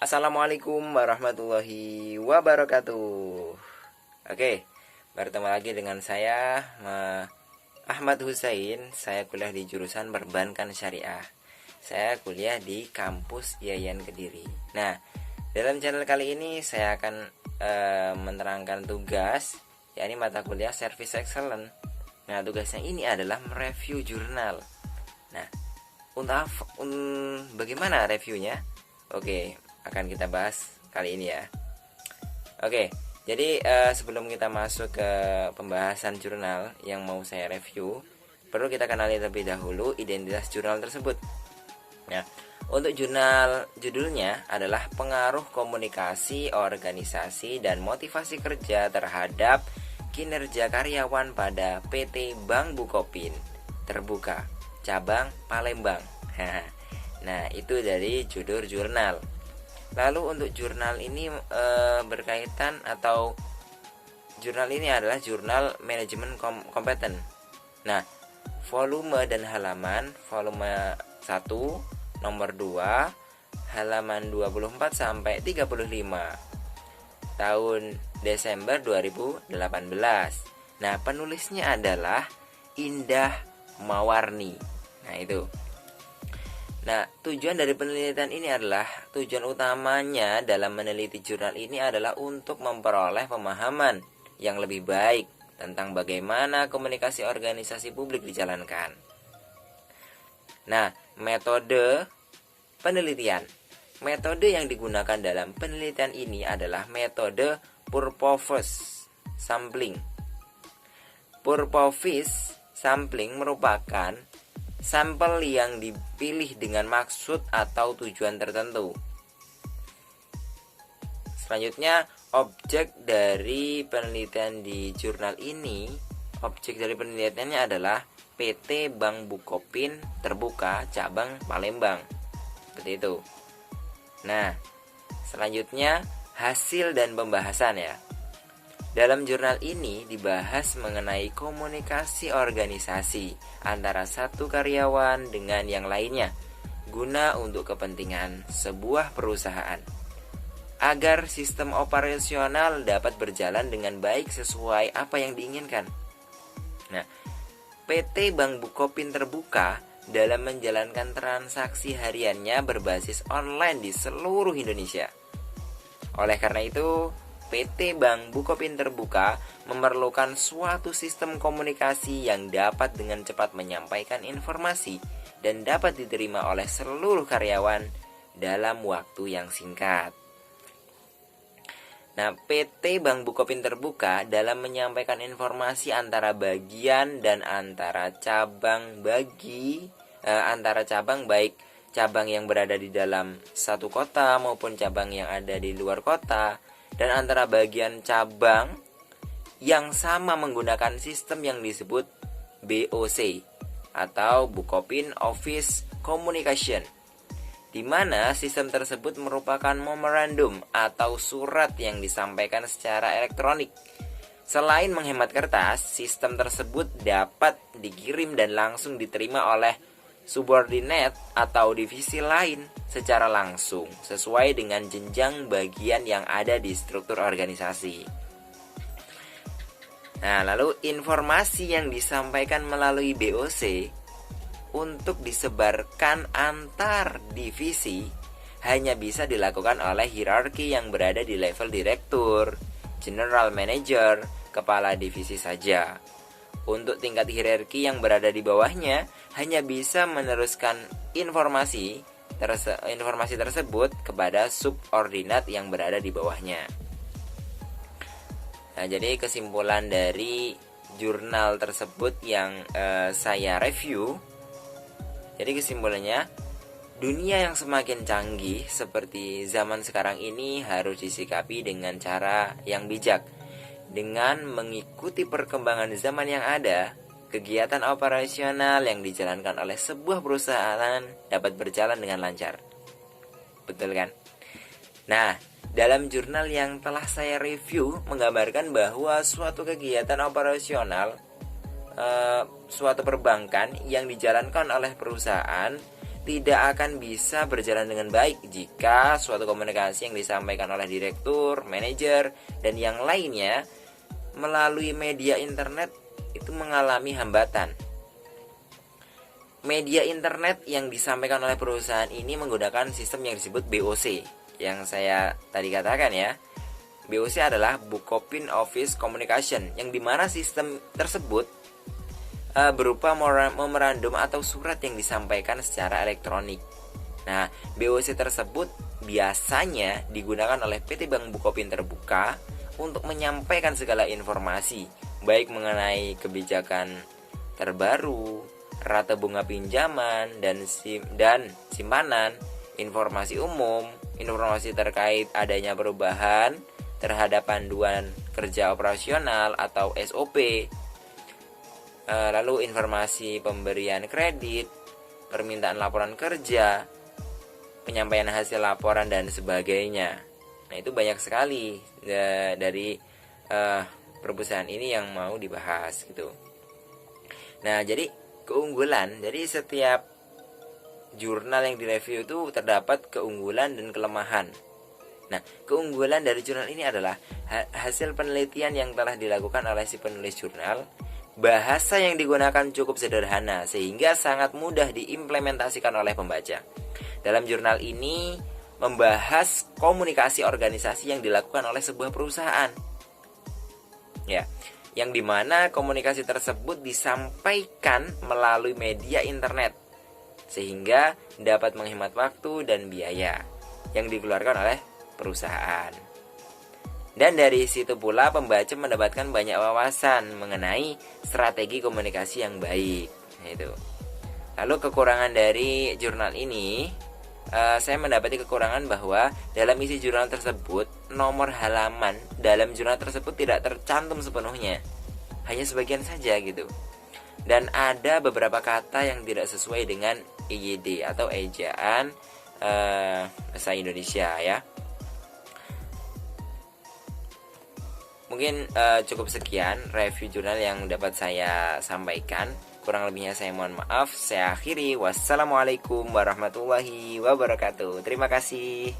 Assalamualaikum warahmatullahi wabarakatuh. Oke, bertemu lagi dengan saya Ahmad Husain. Saya kuliah di jurusan Perbankan Syariah. Saya kuliah di kampus Yayan Kediri. Nah, dalam channel kali ini saya akan menerangkan tugas, yakni mata kuliah Service Excellence. Nah, tugasnya ini adalah mereview jurnal. Nah, bagaimana reviewnya? Oke, akan kita bahas kali ini ya. Oke, jadi sebelum kita masuk ke pembahasan jurnal yang mau saya review, perlu kita kenali terlebih dahulu identitas jurnal tersebut. Nah, untuk jurnal judulnya adalah Pengaruh Komunikasi Organisasi dan Motivasi Kerja terhadap Kinerja Karyawan pada PT Bank Bukopin Terbuka Cabang Palembang. Nah, itu dari judul jurnal. Lalu untuk jurnal ini berkaitan atau jurnal ini adalah jurnal manajemen kompeten. Nah, volume dan halaman, volume 1 nomor 2 halaman 24 sampai 35 tahun Desember 2018. Nah, penulisnya adalah Indah Mawarni. Nah, itu. Nah, tujuan dari penelitian ini adalah tujuan utamanya dalam meneliti jurnal ini adalah untuk memperoleh pemahaman yang lebih baik tentang bagaimana komunikasi organisasi publik dijalankan. Nah, metode penelitian. Metode yang digunakan dalam penelitian ini adalah metode purpose sampling. Purpose sampling merupakan sampel yang dipilih dengan maksud atau tujuan tertentu. Selanjutnya, objek dari penelitian di jurnal ini, objek dari penelitiannya adalah PT Bank Bukopin Terbuka Cabang Palembang. Seperti itu. Nah, selanjutnya hasil dan pembahasan ya. Dalam jurnal ini dibahas mengenai komunikasi organisasi antara satu karyawan dengan yang lainnya guna untuk kepentingan sebuah perusahaan agar sistem operasional dapat berjalan dengan baik sesuai apa yang diinginkan. Nah, PT Bank Bukopin Terbuka dalam menjalankan transaksi hariannya berbasis online di seluruh Indonesia. Oleh karena itu, PT Bank Bukopin Terbuka memerlukan suatu sistem komunikasi yang dapat dengan cepat menyampaikan informasi dan dapat diterima oleh seluruh karyawan dalam waktu yang singkat. Nah, PT Bank Bukopin Terbuka dalam menyampaikan informasi antara bagian dan antara cabang baik cabang yang berada di dalam satu kota maupun cabang yang ada di luar kota, dan antara bagian cabang yang sama menggunakan sistem yang disebut BOC atau Bukopin Office Communication, di mana sistem tersebut merupakan memorandum atau surat yang disampaikan secara elektronik. Selain menghemat kertas, sistem tersebut dapat dikirim dan langsung diterima oleh subordinate atau divisi lain secara langsung sesuai dengan jenjang bagian yang ada di struktur organisasi. Nah, lalu informasi yang disampaikan melalui BOC untuk disebarkan antar divisi hanya bisa dilakukan oleh hierarki yang berada di level direktur, general manager, kepala divisi saja. Untuk tingkat hierarki yang berada di bawahnya hanya bisa meneruskan informasi tersebut kepada subordinat yang berada di bawahnya. Nah, jadi kesimpulan dari jurnal tersebut yang saya review. Jadi kesimpulannya, dunia yang semakin canggih seperti zaman sekarang ini harus disikapi dengan cara yang bijak. Dengan mengikuti perkembangan zaman yang ada, kegiatan operasional yang dijalankan oleh sebuah perusahaan dapat berjalan dengan lancar. Betul kan? Nah, dalam jurnal yang telah saya review menggambarkan bahwa suatu kegiatan operasional suatu perbankan yang dijalankan oleh perusahaan tidak akan bisa berjalan dengan baik jika suatu komunikasi yang disampaikan oleh direktur, manajer, dan yang lainnya melalui media internet itu mengalami hambatan. Media internet yang disampaikan oleh perusahaan ini menggunakan sistem yang disebut BOC, yang saya tadi katakan ya. BOC adalah Book Open Office Communication, yang dimana sistem tersebut berupa memorandum atau surat yang disampaikan secara elektronik. Nah, BOC tersebut biasanya digunakan oleh PT Bank Bukopin Terbuka untuk menyampaikan segala informasi, baik mengenai kebijakan terbaru, rata bunga pinjaman dan simpanan, informasi umum, informasi terkait adanya perubahan terhadap panduan kerja operasional atau SOP, lalu informasi pemberian kredit, permintaan laporan kerja, penyampaian hasil laporan dan sebagainya. Nah, itu banyak sekali dari perusahaan ini yang mau dibahas gitu. Nah, jadi keunggulan, jadi setiap jurnal yang direview itu terdapat keunggulan dan kelemahan. Nah, keunggulan dari jurnal ini adalah hasil penelitian yang telah dilakukan oleh si penulis jurnal. Bahasa yang digunakan cukup sederhana sehingga sangat mudah diimplementasikan oleh pembaca. Dalam jurnal ini membahas komunikasi organisasi yang dilakukan oleh sebuah perusahaan. Ya, yang dimana komunikasi tersebut disampaikan melalui media internet sehingga dapat menghemat waktu dan biaya yang dikeluarkan oleh perusahaan. Dan dari situ pula pembaca mendapatkan banyak wawasan mengenai strategi komunikasi yang baik. Nah, itu. Lalu kekurangan dari jurnal ini, saya mendapati kekurangan bahwa dalam isi jurnal tersebut nomor halaman dalam jurnal tersebut tidak tercantum sepenuhnya, hanya sebagian saja gitu. Dan ada beberapa kata yang tidak sesuai dengan EYD atau ejaan bahasa Indonesia ya. Mungkin cukup sekian review jurnal yang dapat saya sampaikan. Kurang lebihnya saya mohon maaf. Saya akhiri. Wassalamualaikum warahmatullahi wabarakatuh. Terima kasih.